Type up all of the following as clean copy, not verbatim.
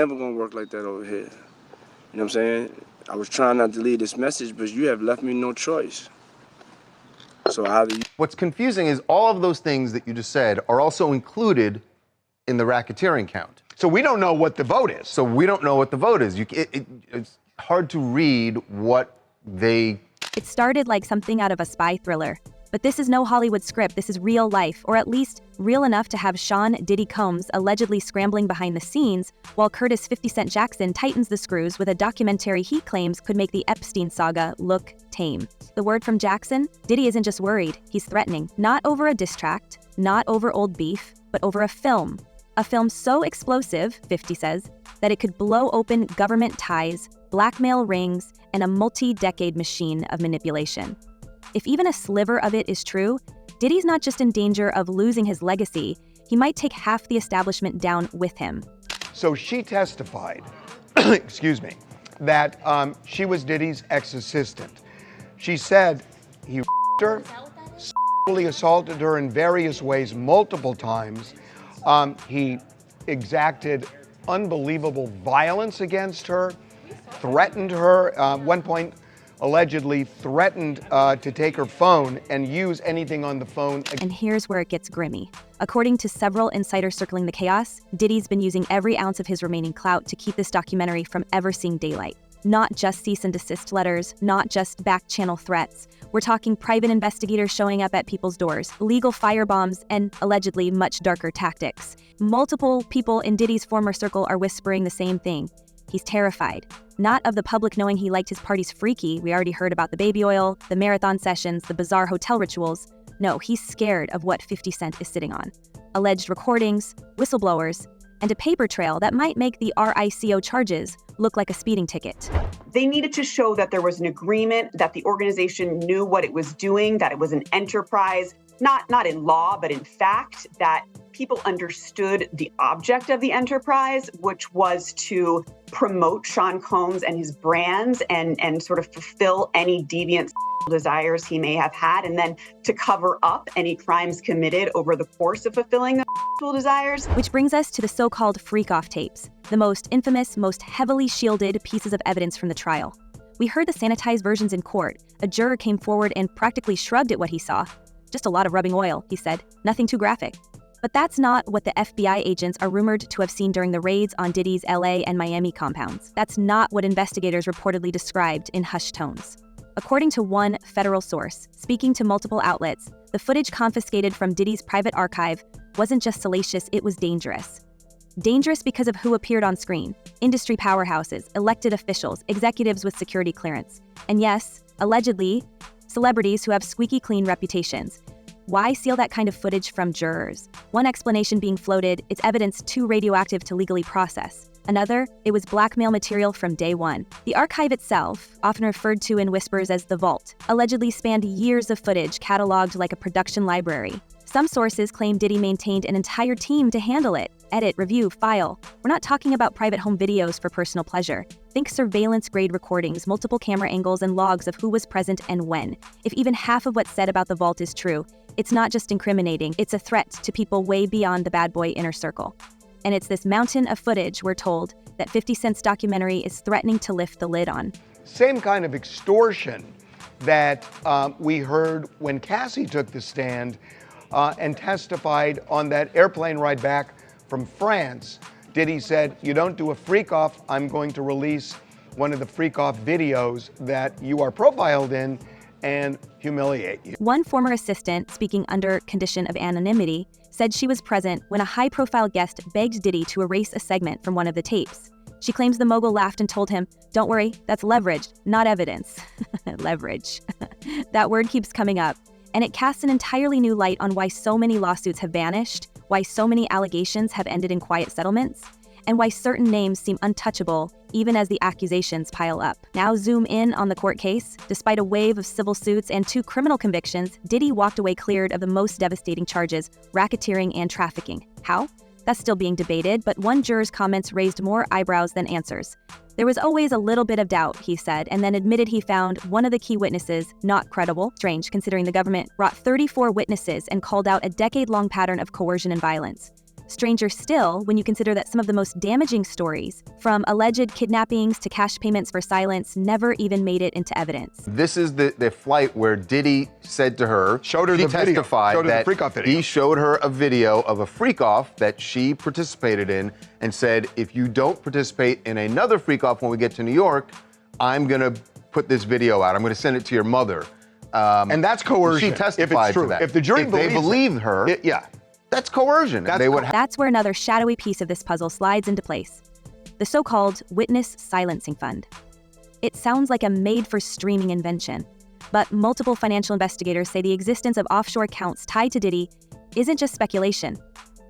Never gonna work like that over here. You know what I'm saying? I was trying not to leave this message, but you have left me no choice. So how do you... What's confusing is all of those things that you just said are also included in the racketeering count. So we don't know what the vote is. So we don't know what the vote is. It's hard to read what they... It started like something out of a spy thriller. But this is no Hollywood script, this is real life, or at least real enough to have Sean Diddy Combs allegedly scrambling behind the scenes, while Curtis 50 Cent Jackson tightens the screws with a documentary he claims could make the Epstein saga look tame. The word from Jackson? Diddy isn't just worried, he's threatening. Not over a diss track, not over old beef, but over a film. A film so explosive, 50 says, that it could blow open government ties, blackmail rings, and a multi-decade machine of manipulation. If even a sliver of it is true, Diddy's not just in danger of losing his legacy, he might take half the establishment down with him. So she testified, excuse me, that she was Diddy's ex-assistant. She said he her, sexually assaulted her in various ways multiple times. He exacted unbelievable violence against her, threatened her, one point allegedly threatened to take her phone and use anything on the phone. And here's where it gets grimy. According to several insiders circling the chaos, Diddy's been using every ounce of his remaining clout to keep this documentary from ever seeing daylight. Not just cease and desist letters, not just back-channel threats. We're talking private investigators showing up at people's doors, legal firebombs, and allegedly much darker tactics. Multiple people in Diddy's former circle are whispering the same thing. He's terrified. Not of the public knowing he liked his parties freaky, we already heard about the baby oil, the marathon sessions, the bizarre hotel rituals. No, he's scared of what 50 Cent is sitting on. Alleged recordings, whistleblowers, and a paper trail that might make the RICO charges look like a speeding ticket. They needed to show that there was an agreement, that the organization knew what it was doing, that it was an enterprise, not in law, but in fact, that people understood the object of the enterprise, which was to promote Sean Combs and his brands and sort of fulfill any deviant desires he may have had, and then to cover up any crimes committed over the course of fulfilling the desires. Which brings us to the so-called freakoff tapes, the most infamous, most heavily shielded pieces of evidence from the trial. We heard the sanitized versions in court. A juror came forward and practically shrugged at what he saw. Just a lot of rubbing oil, he said. Nothing too graphic. But that's not what the FBI agents are rumored to have seen during the raids on Diddy's LA and Miami compounds. That's not what investigators reportedly described in hushed tones. According to one federal source, speaking to multiple outlets, the footage confiscated from Diddy's private archive wasn't just salacious, it was dangerous. Dangerous because of who appeared on screen: industry powerhouses, elected officials, executives with security clearance. And yes, allegedly, celebrities who have squeaky clean reputations. Why steal that kind of footage from jurors? One explanation being floated, it's evidence too radioactive to legally process. Another, it was blackmail material from day one. The archive itself, often referred to in whispers as the vault, allegedly spanned years of footage cataloged like a production library. Some sources claim Diddy maintained an entire team to handle it, edit, review, file. We're not talking about private home videos for personal pleasure. Think surveillance-grade recordings, multiple camera angles, and logs of who was present and when. If even half of what's said about the vault is true, it's not just incriminating, it's a threat to people way beyond the bad boy inner circle. And it's this mountain of footage, we're told, that 50 Cent's documentary is threatening to lift the lid on. Same kind of extortion that we heard when Cassie took the stand and testified on that airplane ride back from France. Diddy said, "You don't do a freak-off, I'm going to release one of the freak-off videos that you are profiled in and humiliate you." One former assistant, speaking under condition of anonymity, said she was present when a high-profile guest begged Diddy to erase a segment from one of the tapes. She claims the mogul laughed and told him, "Don't worry, that's leverage, not evidence." Leverage. That word keeps coming up, and it casts an entirely new light on why so many lawsuits have vanished, why so many allegations have ended in quiet settlements, and why certain names seem untouchable even as the accusations pile up. Now zoom in on the court case. Despite a wave of civil suits and 2 criminal convictions, Diddy walked away cleared of the most devastating charges: racketeering and trafficking. How? That's still being debated, but one juror's comments raised more eyebrows than answers. There was always a little bit of doubt, he said, and then admitted he found one of the key witnesses not credible. Strange, considering the government brought 34 witnesses and called out a decade-long pattern of coercion and violence. Stranger still when you consider that some of the most damaging stories, from alleged kidnappings to cash payments for silence, never even made it into evidence. This is the flight where Diddy said to her, Showed her she the video. testified Showed her the that freakoff video. he showed her a video of a freak-off that she participated in and said, if you don't participate in another freak-off when we get to New York, I'm gonna put this video out. I'm gonna send it to your mother. And that's coercion. She testified if it's true. to that. If the jury if they believe her, yeah. that's coercion. That's where another shadowy piece of this puzzle slides into place. The so-called witness silencing fund. It sounds like a made-for-streaming invention, but multiple financial investigators say the existence of offshore accounts tied to Diddy isn't just speculation.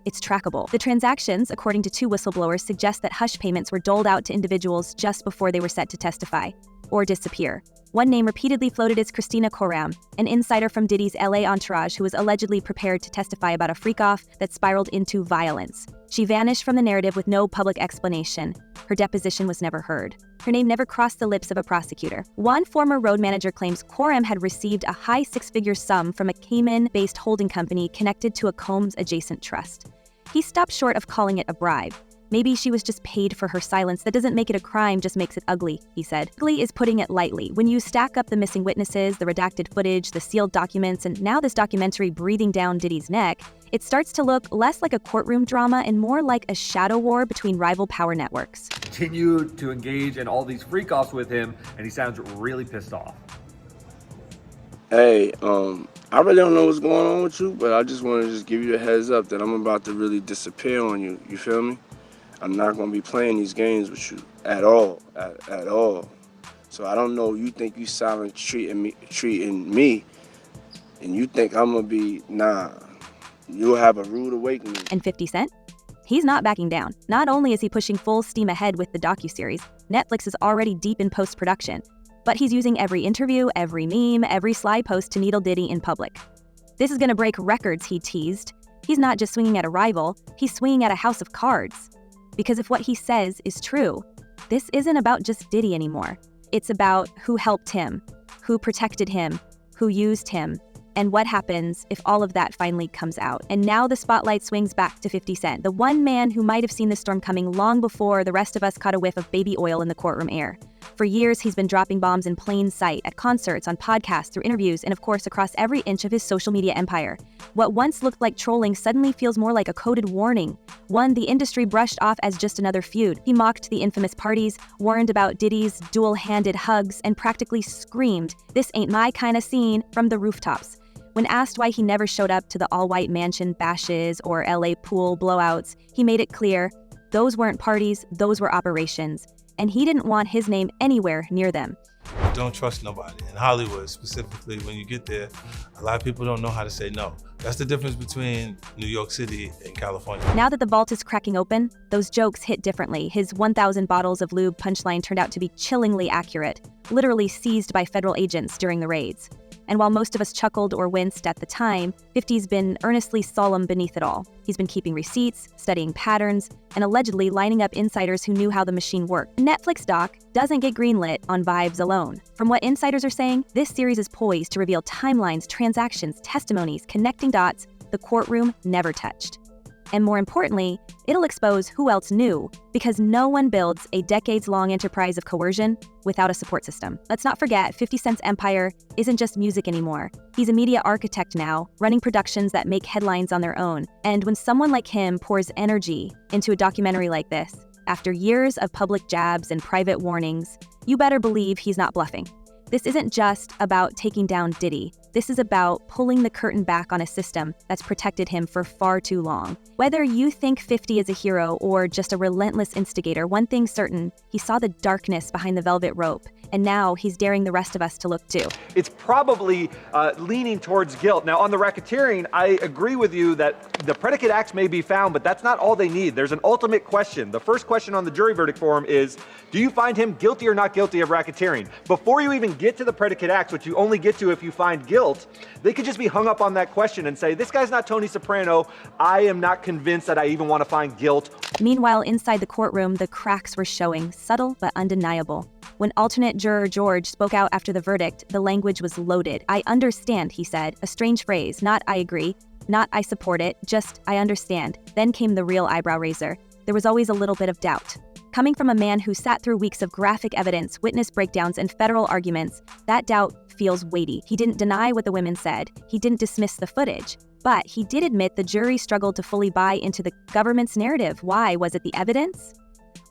It's trackable. The transactions, according to 2 whistleblowers, suggest that hush payments were doled out to individuals just before they were set to testify or disappear. One name repeatedly floated is Christina Koram, an insider from Diddy's LA entourage who was allegedly prepared to testify about a freak-off that spiraled into violence. She vanished from the narrative with no public explanation. Her deposition was never heard. Her name never crossed the lips of a prosecutor. One former road manager claims Koram had received a high 6-figure sum from a Cayman-based holding company connected to a Combs-adjacent trust. He stopped short of calling it a bribe. Maybe she was just paid for her silence. That doesn't make it a crime, just makes it ugly, he said. Ugly is putting it lightly. When you stack up the missing witnesses, the redacted footage, the sealed documents, and now this documentary breathing down Diddy's neck, it starts to look less like a courtroom drama and more like a shadow war between rival power networks. Continue to engage in all these freak-offs with him, and he sounds really pissed off. Hey, I really don't know what's going on with you, but I just want to just give you a heads up that I'm about to really disappear on you. You feel me? I'm not going to be playing these games with you at all, at all. So I don't know, you think you silent treating me, and you think I'm going to be, nah, you'll have a rude awakening. And 50 Cent? He's not backing down. Not only is he pushing full steam ahead with the docuseries, Netflix is already deep in post-production, but he's using every interview, every meme, every slide post to needle Diddy in public. This is going to break records, he teased. He's not just swinging at a rival, he's swinging at a house of cards. Because if what he says is true, this isn't about just Diddy anymore. It's about who helped him, who protected him, who used him, and what happens if all of that finally comes out. And now the spotlight swings back to 50 Cent, the one man who might have seen the storm coming long before the rest of us caught a whiff of baby oil in the courtroom air. For years, he's been dropping bombs in plain sight, at concerts, on podcasts, through interviews, and of course across every inch of his social media empire. What once looked like trolling suddenly feels more like a coded warning, one the industry brushed off as just another feud. He mocked the infamous parties, warned about Diddy's dual-handed hugs, and practically screamed, "This ain't my kind of scene," from the rooftops. When asked why he never showed up to the all-white mansion bashes or LA pool blowouts, he made it clear, those weren't parties, those were operations. And he didn't want his name anywhere near them. Don't trust nobody. In Hollywood, specifically, when you get there, a lot of people don't know how to say no. That's the difference between New York City and California. Now that the vault is cracking open, those jokes hit differently. His 1,000 bottles of lube punchline turned out to be chillingly accurate, literally seized by federal agents during the raids. And while most of us chuckled or winced at the time, 50's been earnestly solemn beneath it all. He's been keeping receipts, studying patterns, and allegedly lining up insiders who knew how the machine worked. The Netflix doc doesn't get greenlit on vibes alone. From what insiders are saying, this series is poised to reveal timelines, transactions, testimonies, connecting dots the courtroom never touched. And more importantly, it'll expose who else knew, because no one builds a decades-long enterprise of coercion without a support system. Let's not forget, 50 Cent's empire isn't just music anymore. He's a media architect now, running productions that make headlines on their own. And when someone like him pours energy into a documentary like this, after years of public jabs and private warnings, you better believe he's not bluffing. This isn't just about taking down Diddy. This is about pulling the curtain back on a system that's protected him for far too long. Whether you think 50 is a hero or just a relentless instigator, one thing's certain, he saw the darkness behind the velvet rope, and now he's daring the rest of us to look too. It's probably leaning towards guilt. Now, on the racketeering, I agree with you that the predicate acts may be found, but that's not all they need. There's an ultimate question. The first question on the jury verdict form is, do you find him guilty or not guilty of racketeering? Before you even get to the predicate acts, which you only get to if you find guilt, they could just be hung up on that question and say, this guy's not Tony Soprano. I am not convinced that I even want to find guilt. Meanwhile, inside the courtroom, the cracks were showing, subtle but undeniable. When alternate juror George spoke out after the verdict, the language was loaded. "I understand," he said, a strange phrase, not "I agree." Not "I support it," just "I understand." Then came the real eyebrow raiser. There was always a little bit of doubt. Coming from a man who sat through weeks of graphic evidence, witness breakdowns, and federal arguments, that doubt feels weighty. He didn't deny what the women said. He didn't dismiss the footage. But he did admit the jury struggled to fully buy into the government's narrative. Why? Was it the evidence?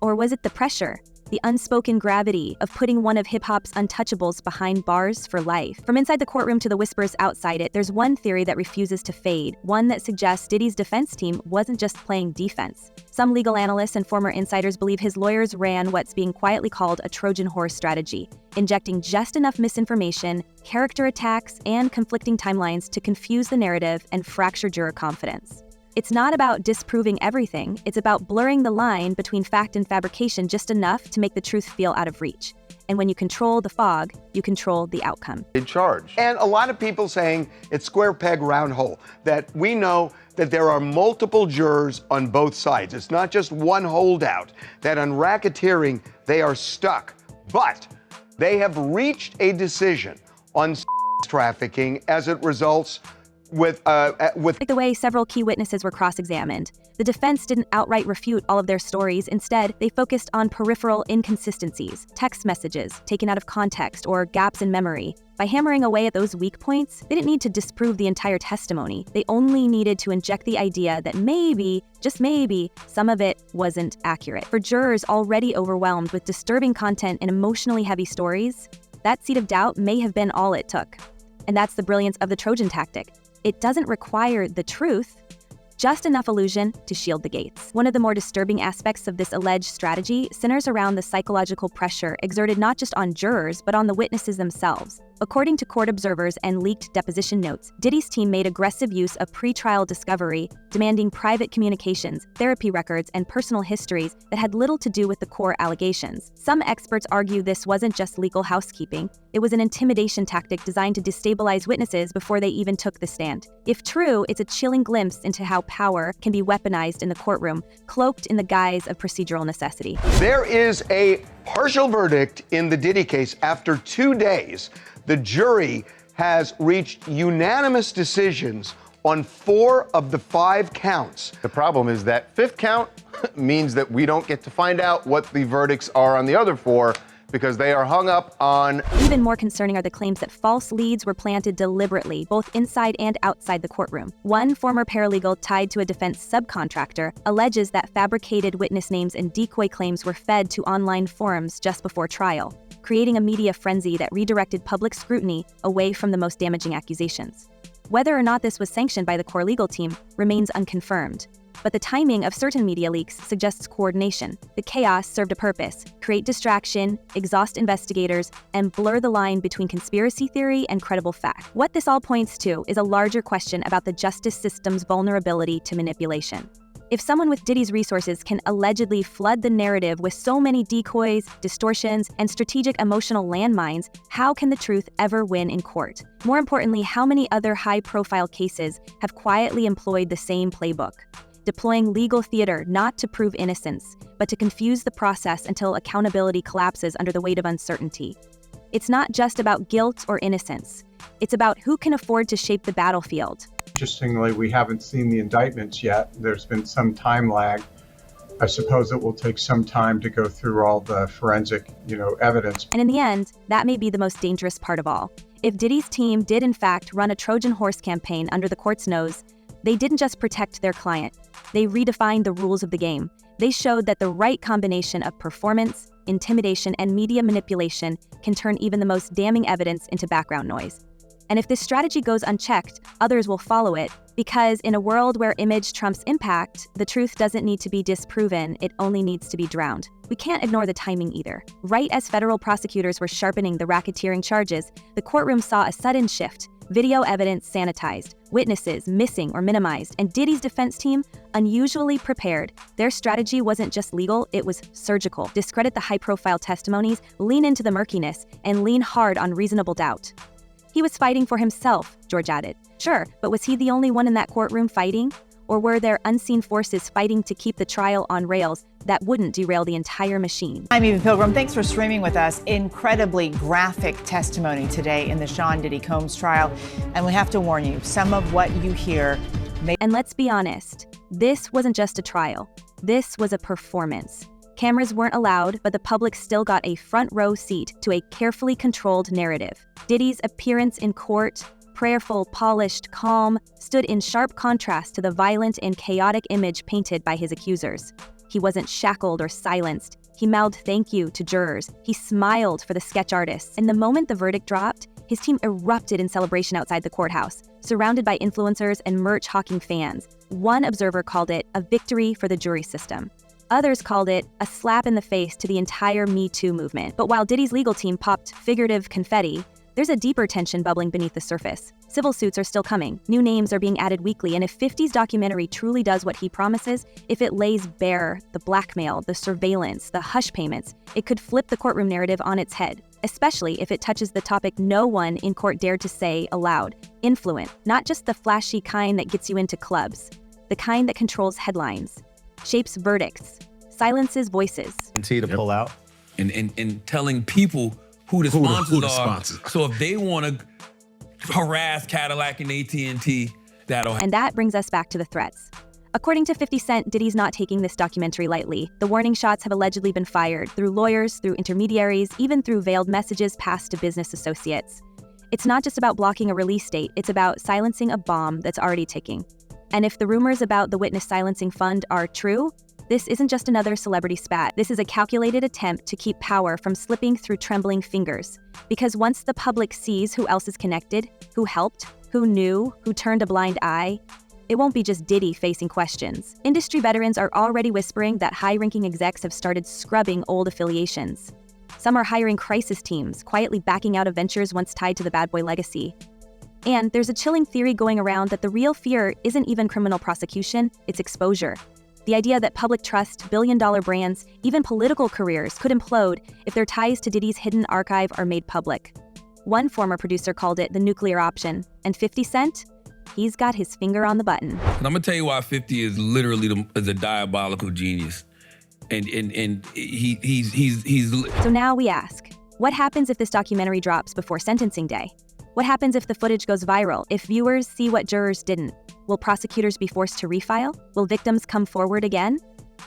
Or was it the pressure? The unspoken gravity of putting one of hip-hop's untouchables behind bars for life. From inside the courtroom to the whispers outside it, there's one theory that refuses to fade, one that suggests Diddy's defense team wasn't just playing defense. Some legal analysts and former insiders believe his lawyers ran what's being quietly called a Trojan horse strategy, injecting just enough misinformation, character attacks, and conflicting timelines to confuse the narrative and fracture juror confidence. It's not about disproving everything, it's about blurring the line between fact and fabrication just enough to make the truth feel out of reach. And when you control the fog, you control the outcome. In charge. And a lot of people saying it's square peg, round hole, that we know that there are multiple jurors on both sides. It's not just one holdout, that on racketeering, they are stuck. But they have reached a decision on trafficking as it results with Like the way several key witnesses were cross-examined. The defense didn't outright refute all of their stories. Instead, they focused on peripheral inconsistencies, text messages taken out of context, or gaps in memory. By hammering away at those weak points, they didn't need to disprove the entire testimony. They only needed to inject the idea that maybe, just maybe, some of it wasn't accurate. For jurors already overwhelmed with disturbing content and emotionally heavy stories, that seed of doubt may have been all it took. And that's the brilliance of the Trojan tactic. It doesn't require the truth, just enough illusion to shield the gates. One of the more disturbing aspects of this alleged strategy centers around the psychological pressure exerted not just on jurors, but on the witnesses themselves. According to court observers and leaked deposition notes, Diddy's team made aggressive use of pretrial discovery, demanding private communications, therapy records, and personal histories that had little to do with the core allegations. Some experts argue this wasn't just legal housekeeping, it was an intimidation tactic designed to destabilize witnesses before they even took the stand. If true, it's a chilling glimpse into how power can be weaponized in the courtroom, cloaked in the guise of procedural necessity. There is a partial verdict in the Diddy case after 2 days. The jury has reached unanimous decisions on 4 of the 5 counts. The problem is that 5th count means that we don't get to find out what the verdicts are on the other 4 because they are hung up on... Even more concerning are the claims that false leads were planted deliberately, both inside and outside the courtroom. One former paralegal tied to a defense subcontractor alleges that fabricated witness names and decoy claims were fed to online forums just before trial, creating a media frenzy that redirected public scrutiny away from the most damaging accusations. Whether or not this was sanctioned by the core legal team remains unconfirmed, but the timing of certain media leaks suggests coordination. The chaos served a purpose: create distraction, exhaust investigators, and blur the line between conspiracy theory and credible fact. What this all points to is a larger question about the justice system's vulnerability to manipulation. If someone with Diddy's resources can allegedly flood the narrative with so many decoys, distortions, and strategic emotional landmines, how can the truth ever win in court? More importantly, how many other high-profile cases have quietly employed the same playbook? Deploying legal theater not to prove innocence, but to confuse the process until accountability collapses under the weight of uncertainty. It's not just about guilt or innocence. It's about who can afford to shape the battlefield. Interestingly, we haven't seen the indictments yet. There's been some time lag. I suppose it will take some time to go through all the forensic, evidence. And in the end, that may be the most dangerous part of all. If Diddy's team did in fact run a Trojan horse campaign under the court's nose, they didn't just protect their client. They redefined the rules of the game. They showed that the right combination of performance, intimidation, and media manipulation can turn even the most damning evidence into background noise. And if this strategy goes unchecked, others will follow it, because in a world where image trumps impact, the truth doesn't need to be disproven, it only needs to be drowned. We can't ignore the timing either. Right as federal prosecutors were sharpening the racketeering charges, the courtroom saw a sudden shift. Video evidence sanitized, witnesses missing or minimized, and Diddy's defense team unusually prepared. Their strategy wasn't just legal, it was surgical. Discredit the high-profile testimonies, lean into the murkiness, and lean hard on reasonable doubt. He was fighting for himself, George added. Sure, but was he the only one in that courtroom fighting? Or were there unseen forces fighting to keep the trial on rails that wouldn't derail the entire machine? I'm Eva Pilgrim. Thanks for streaming with us. Incredibly graphic testimony today in the Sean Diddy Combs trial. And we have to warn you, some of what you hear And let's be honest, this wasn't just a trial. This was a performance. Cameras weren't allowed, but the public still got a front row seat to a carefully controlled narrative. Diddy's appearance in court, prayerful, polished, calm, stood in sharp contrast to the violent and chaotic image painted by his accusers. He wasn't shackled or silenced. He mouthed thank you to jurors. He smiled for the sketch artists. And the moment the verdict dropped, his team erupted in celebration outside the courthouse, surrounded by influencers and merch-hawking fans. One observer called it a victory for the jury system. Others called it a slap in the face to the entire Me Too movement. But while Diddy's legal team popped figurative confetti, there's a deeper tension bubbling beneath the surface. Civil suits are still coming. New names are being added weekly, and if 50's documentary truly does what he promises, if it lays bare the blackmail, the surveillance, the hush payments, it could flip the courtroom narrative on its head, especially if it touches the topic no one in court dared to say aloud: influence, not just the flashy kind that gets you into clubs, the kind that controls headlines, shapes verdicts, silences voices. Continue to pull out. And telling people who the sponsors are. So if they want to harass Cadillac and AT&T, that'll happen. And that brings us back to the threats. According to 50 Cent, Diddy's not taking this documentary lightly. The warning shots have allegedly been fired through lawyers, through intermediaries, even through veiled messages passed to business associates. It's not just about blocking a release date, it's about silencing a bomb that's already ticking. And if the rumors about the Witness Silencing Fund are true, this isn't just another celebrity spat. This is a calculated attempt to keep power from slipping through trembling fingers. Because once the public sees who else is connected, who helped, who knew, who turned a blind eye, it won't be just Diddy facing questions. Industry veterans are already whispering that high-ranking execs have started scrubbing old affiliations. Some are hiring crisis teams, quietly backing out of ventures once tied to the bad boy legacy. And there's a chilling theory going around that the real fear isn't even criminal prosecution, it's exposure. The idea that public trust, billion-dollar brands, even political careers could implode if their ties to Diddy's hidden archive are made public. One former producer called it the nuclear option, and 50 Cent? He's got his finger on the button. And I'm gonna tell you why 50 is literally is a diabolical genius. And he's So now we ask, what happens if this documentary drops before sentencing day? What happens if the footage goes viral, if viewers see what jurors didn't? Will prosecutors be forced to refile? Will victims come forward again?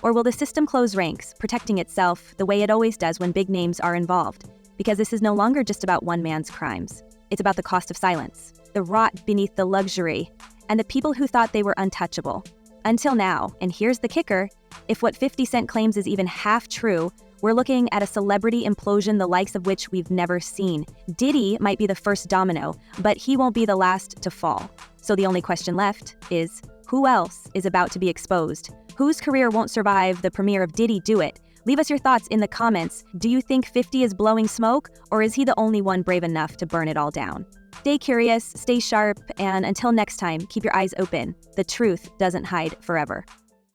Or will the system close ranks, protecting itself the way it always does when big names are involved? Because this is no longer just about one man's crimes. It's about the cost of silence, the rot beneath the luxury, and the people who thought they were untouchable. Until now, and here's the kicker, if what 50 Cent claims is even half true, we're looking at a celebrity implosion the likes of which we've never seen. Diddy might be the first domino, but he won't be the last to fall. So the only question left is, who else is about to be exposed? Whose career won't survive the premiere of Diddy Do It? Leave us your thoughts in the comments. Do you think 50 is blowing smoke, or is he the only one brave enough to burn it all down? Stay curious, stay sharp, and until next time, keep your eyes open. The truth doesn't hide forever.